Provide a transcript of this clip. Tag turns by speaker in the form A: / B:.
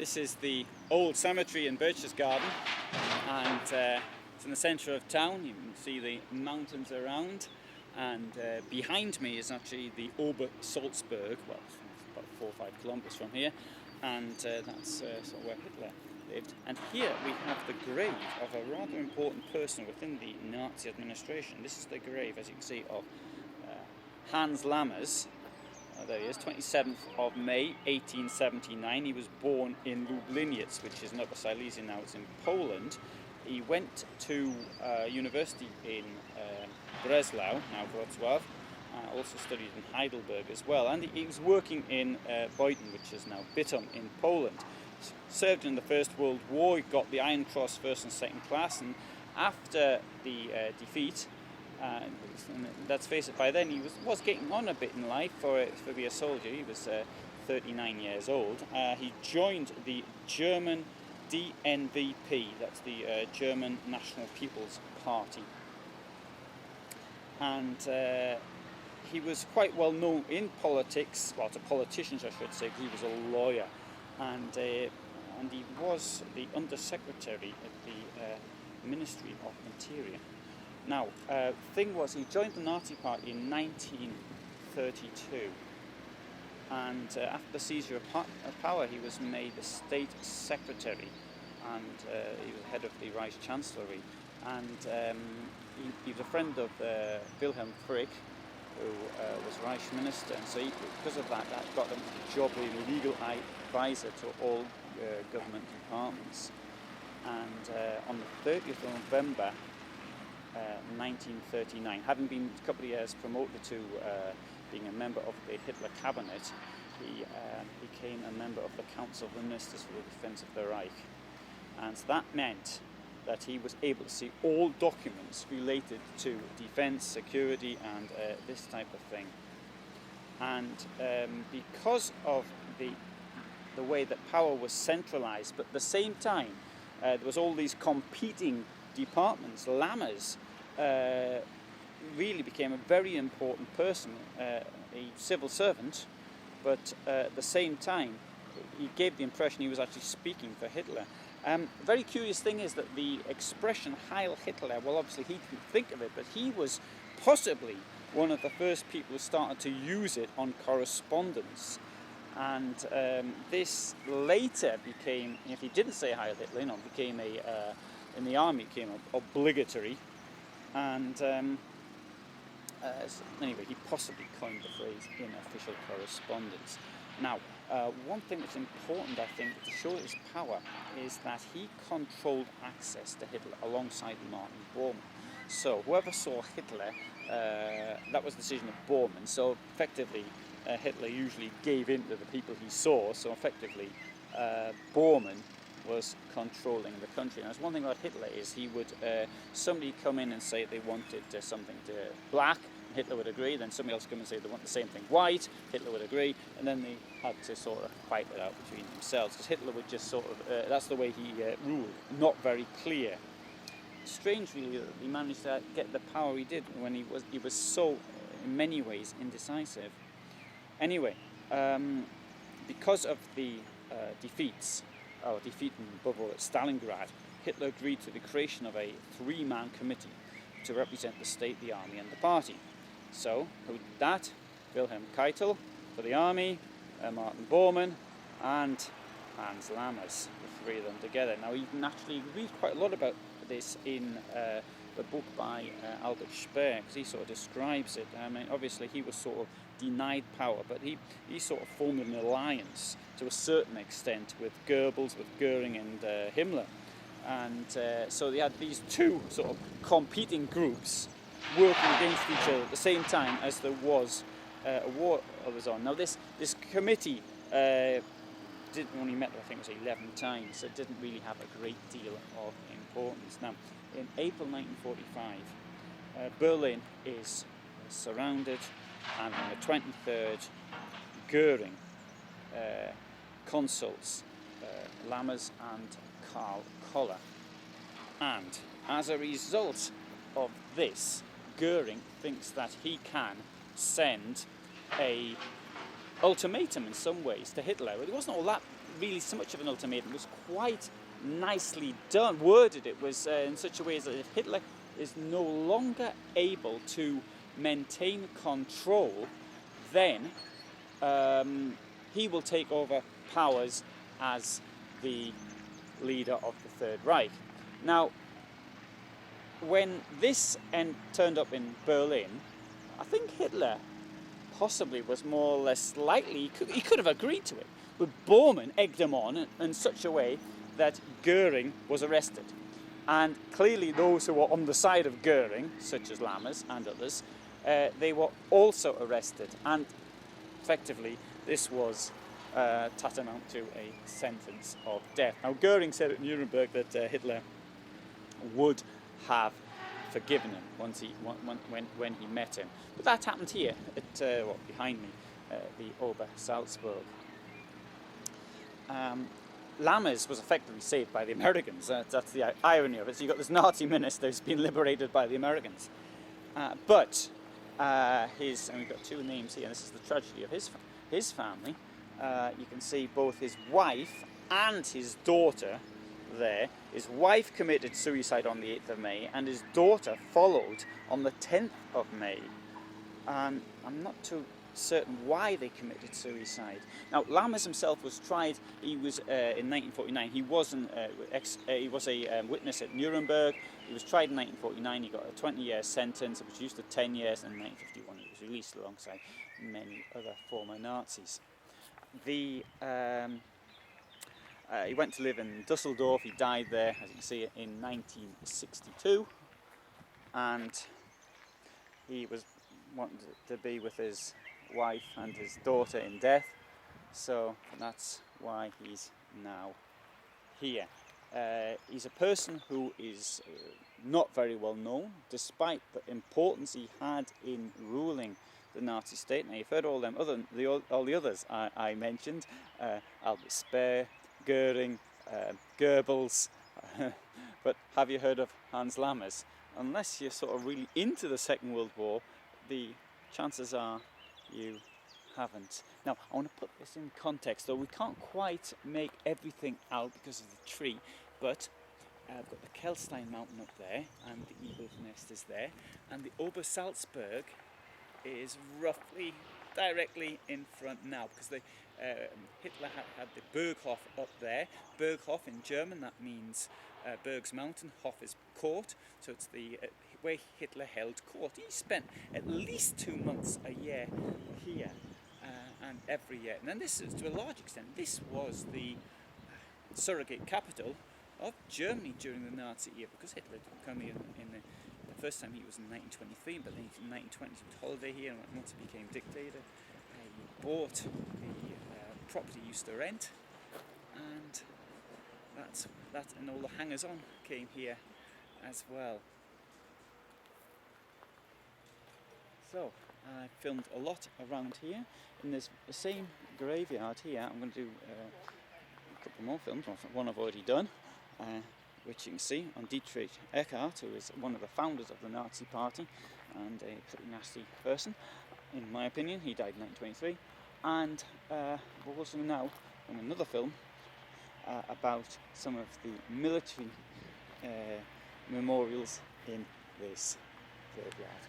A: This is the old cemetery in Birch's Garden, and it's in the centre of town. You can see the mountains around, and behind me is actually the Ober-Salzberg, well, about 4 or 5 kilometres from here, and that's sort of where Hitler lived. And here we have the grave of a rather important person within the Nazi administration. This is the grave, as you can see, of Hans Lammers. There he is, 27th of May 1879. He was born in Lubliniec, which is in Upper Silesia now, it's in Poland. He went to university in Breslau, now Wrocław, also studied in Heidelberg as well, and he was working in Boyden, which is now Bytom in Poland. Served in the First World War, he got the Iron Cross first and second class, and after the defeat, let's face it, by then he was getting on a bit in life for being a soldier. He was 39 years old. He joined the German DNVP, that's the German National People's Party. And he was quite well known in politics, well, to politicians I should say, because he was a lawyer. And he was the Undersecretary at the Ministry of Interior. Now, the thing was, he joined the Nazi Party in 1932, and after the seizure of power, he was made the State Secretary, and he was head of the Reich Chancellery, and he was a friend of Wilhelm Frick, who was Reich Minister, and so because of that got him the job of legal advisor to all government departments. And on the 30th of November 1939, having been a couple of years promoted to being a member of the Hitler cabinet, he became a member of the Council of Ministers for the Defence of the Reich. And so that meant that he was able to see all documents related to defence, security, and this type of thing. And because of the way that power was centralised, but at the same time there was all these competing departments, Lammers really became a very important person, a civil servant, but at the same time he gave the impression he was actually speaking for Hitler. Very curious thing is that the expression Heil Hitler, well, obviously he didn't think of it, but he was possibly one of the first people who started to use it on correspondence. And this later became, if he didn't say Heil Hitler, became in the army, became obligatory. And anyway, he possibly coined the phrase in official correspondence. Now, one thing that's important, I think, to show his power is that he controlled access to Hitler alongside Martin Bormann. So whoever saw Hitler, that was the decision of Bormann. So effectively, Hitler usually gave in to the people he saw. So effectively, Bormann was controlling the country. And one thing about Hitler is he would, somebody come in and say they wanted something black, Hitler would agree, then somebody else come and say they want the same thing white, Hitler would agree, and then they had to sort of fight it out between themselves, because Hitler would just sort of, that's the way he ruled, not very clear. Strange really that he managed to get the power he did when he was so, in many ways, indecisive. Anyway, because of the defeat above all at Stalingrad, Hitler agreed to the creation of a 3-man committee to represent the state, the army, and the party. So, who did that? Wilhelm Keitel for the army, Martin Bormann, and Hans Lammers, the 3 of them together. Now, you can actually read quite a lot about this in the book by Albert Speer, because he sort of describes it. I mean, obviously he was sort of denied power, but he sort of formed an alliance to a certain extent with Goebbels, with Goering and Himmler. And so they had these 2 sort of competing groups working against each other at the same time as there was a war was on. Now this committee only met, I think it was 11 times, so it didn't really have a great deal of importance. Now, in April 1945, Berlin is surrounded, and on the 23rd, Goering consults Lammers and Karl Koller. And as a result of this, Goering thinks that he can send a ultimatum in some ways to Hitler. It wasn't all that really so much of an ultimatum. It was quite nicely done, worded. It was in such a way that if Hitler is no longer able to maintain control, then he will take over powers as the leader of the Third Reich. Now, when this turned up in Berlin, I think Hitler possibly was more or less likely, he could have agreed to it, but Bormann egged him on in such a way that Goering was arrested. And clearly those who were on the side of Goering, such as Lammers and others, they were also arrested. And effectively, this was tantamount to a sentence of death. Now, Goering said at Nuremberg that Hitler would have forgiven him when he met him. But that happened here at behind me, the Ober Salzburg. Lammers was effectively saved by the Americans. That's the irony of it. So you've got this Nazi minister who's been liberated by the Americans. And we've got two names here. This is the tragedy of his family. You can see both his wife and his daughter there. His wife committed suicide on the 8th of May and his daughter followed on the 10th of May. I'm not too certain why they committed suicide. Now, Lammers himself was tried. He was in 1949. He was a witness at Nuremberg. He was tried in 1949. He got a 20-year sentence. It was reduced to 10 years, and in 1951 he was released alongside many other former Nazis. He went to live in Dusseldorf. He died there, as you can see, in 1962, and he was wanted to be with his wife and his daughter in death, so that's why he's now here. He's a person who is not very well known, despite the importance he had in ruling the Nazi state. Now, you've heard all the others I mentioned, Albert Speer, Goering, Goebbels, but have you heard of Hans Lammers? Unless you're sort of really into the Second World War, the chances are you haven't. Now, I want to put this in context, though we can't quite make everything out because of the tree, but I've got the Kelstein mountain up there, and the eagle's nest is there, and the Ober Salzburg is roughly directly in front now, because Hitler had the Berghof up there. Berghof in German, that means Berg's mountain, Hof is court, so it's the where Hitler held court. He spent at least 2 months a year here, and every year. And then this is, to a large extent, this was the surrogate capital of Germany during the Nazi era, because Hitler didn't come here the first time he was in 1923, but then in 1920 he would holiday here, and once he became dictator, he bought the property he used to rent, and that and all the hangers-on came here as well. So I filmed a lot around here in this same graveyard here. I'm going to do a couple more films. One I've already done, which you can see on Dietrich Eckart, who is one of the founders of the Nazi Party and a pretty nasty person, in my opinion. He died in 1923. And we're also now on another film about some of the military memorials in this graveyard.